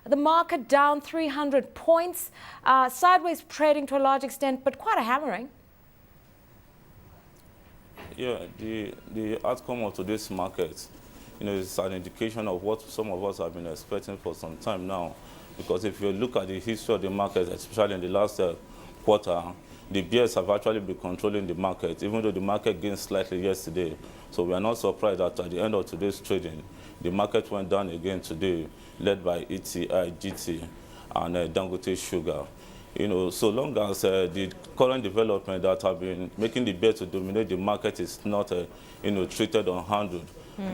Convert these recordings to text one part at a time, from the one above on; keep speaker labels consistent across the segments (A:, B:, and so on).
A: The market down 300 points, sideways trading to a large extent, but quite a hammering.
B: Yeah, the outcome of today's market, is an indication of what some of us have been expecting for some time now. Because if you look at the history of the market, especially in the last quarter, the bears have actually been controlling the market, even though the market gained slightly yesterday. So we are not surprised that at the end of today's trading, the market went down again today, led by ETI, GT, and Dangote Sugar. So long as the current development that have been making the bear to dominate the market is not, treated or handled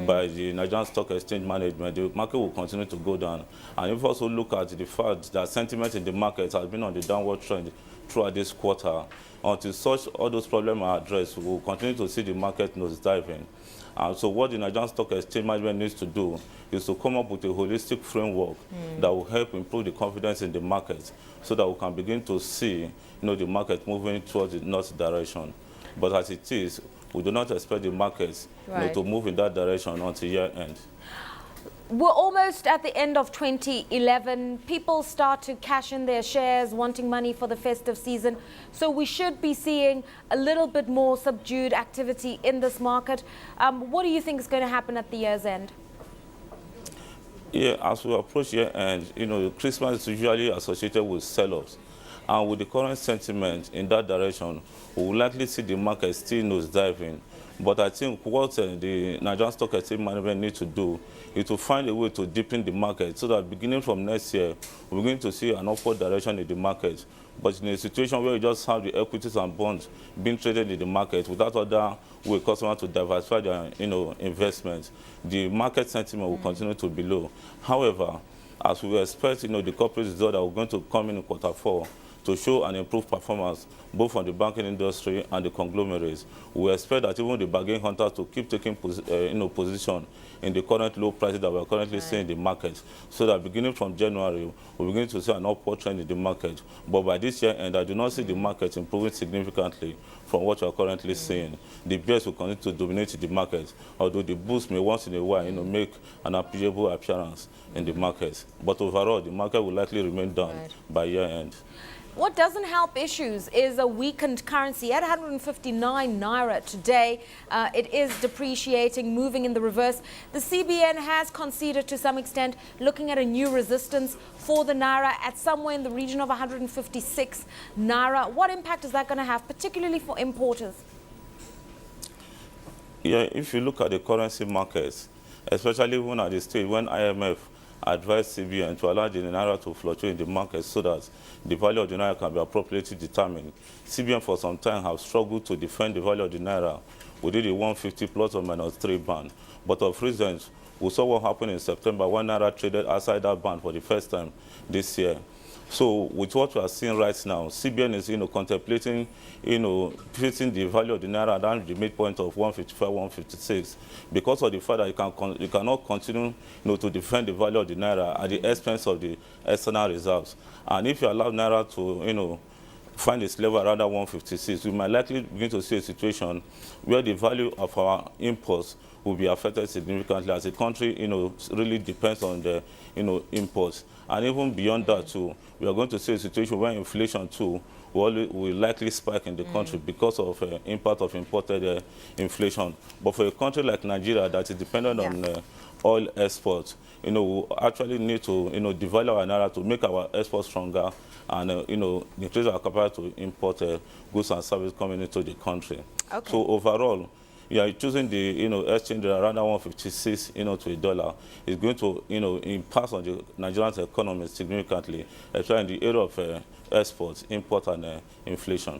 B: by the Nigerian Stock Exchange management, the market will continue to go down. And if you also look at the fact that sentiment in the market has been on the downward trend throughout this quarter, until all those problems are addressed, we will continue to see the market nosediving. So what the Nigerian Stock Exchange management needs to do is to come up with a holistic framework that will help improve the confidence in the market, so that we can begin to see the market moving towards the north direction. But as it is, we do not expect the markets to move in that direction until year end.
A: We're almost at the end of 2011. People start to cash in their shares, wanting money for the festive season. So we should be seeing a little bit more subdued activity in this market. What do you think is going to happen at the year's end?
B: Yeah, as we approach year end, Christmas is usually associated with sell-offs. And with the current sentiment in that direction, we will likely see the market still nosediving. But I think what the Nigerian Stock Exchange management needs to do is to find a way to deepen the market, so that beginning from next year, we're going to see an upward direction in the market. But in a situation where you just have the equities and bonds being traded in the market without other way customers to diversify their investments, the market sentiment will continue to be low. However, as we expect the corporate results that are going to come in quarter 4 to show an improved performance, both from the banking industry and the conglomerates, we expect that even the bargain hunters to keep taking position in the current low prices that we're currently seeing in the market, so that beginning from January, we're beginning to see an upward trend in the market. But by this year end, I do not see the market improving significantly from what we're currently seeing. The bears will continue to dominate the market, although the bulls may once in a while make an appreciable appearance in the market. But overall, the market will likely remain down by year end.
A: What doesn't help issues is a weakened currency. At 159 Naira today, it is depreciating, moving in the reverse. The CBN has conceded to some extent, looking at a new resistance for the Naira at somewhere in the region of 156 Naira. What impact is that going to have, particularly for importers?
B: Yeah, if you look at the currency markets, especially when at the stage when IMF advised CBN to allow the Naira to fluctuate in the market so that the value of the Naira can be appropriately determined, CBN for some time have struggled to defend the value of the Naira within the 150 plus or minus 3 band. But of recent, we saw what happened in September when Naira traded outside that band for the first time this year. So with what we are seeing right now, CBN is contemplating fixing the value of the Naira down the midpoint of 155, 156, because of the fact that you cannot continue to defend the value of the Naira at the expense of the external reserves. And if you allow Naira to find its level around 156, we might likely begin to see a situation where the value of our imports will be affected significantly, as the country really depends on the imports. And even beyond that too, we are going to see a situation where inflation too will likely spike in the country because of impact of imported inflation. But for a country like Nigeria that is dependent on oil exports, we actually need to devalue our Naira to make our exports stronger and increase our capacity to import goods and services coming into the country.
A: Okay.
B: So overall, choosing the exchange rate around 156 to $1 is going to impact on the Nigerian economy significantly, especially in the area of exports, import, and inflation.